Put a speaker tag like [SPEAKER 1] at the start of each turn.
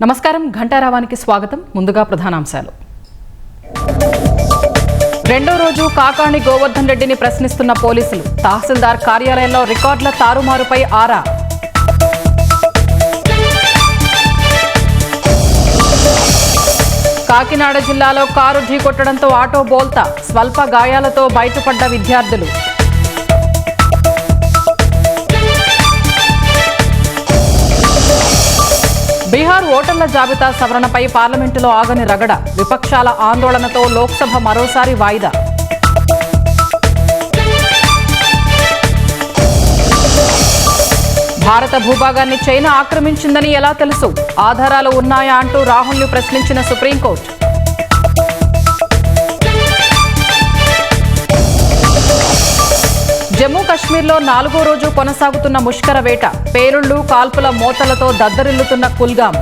[SPEAKER 1] నమస్కారం ఘంటారావానికి స్వాగతం. ముందుగా ప్రధానాంశాలు. రెండో రోజు కాకాణి గోవర్ధన్ రెడ్డిని ప్రశ్నిస్తున్న పోలీసులు. తహసీల్దార్ కార్యాలయంలో రికార్డుల తారుమారుపై ఆరా. కాకినాడ జిల్లాలో కారు ఢీకొట్టడంతో ఆటో బోల్తా, స్వల్ప గాయాలతో బయటపడ్డ విద్యార్థులు. బీహార్ ఓటర్ల జాబితా సవరణపై పార్లమెంటులో ఆగని రగడ. విపక్షాల ఆందోళనతో లోక్సభ మరోసారి వాయిదా. భారత భూభాగాన్ని చైనా ఆక్రమించిందని ఎలా తెలుసు? ఆధారాలు ఉన్నాయా అంటూ రాహుల్ను ప్రశ్నించిన సుప్రీంకోర్టు. జమ్మూ కశ్మీర్లో 4వ రోజు కొనసాగుతున్న ముష్కర వేట. పేలుళ్లు, కాల్పుల మోతలతో దద్దరిల్లుతున్న కుల్గాం.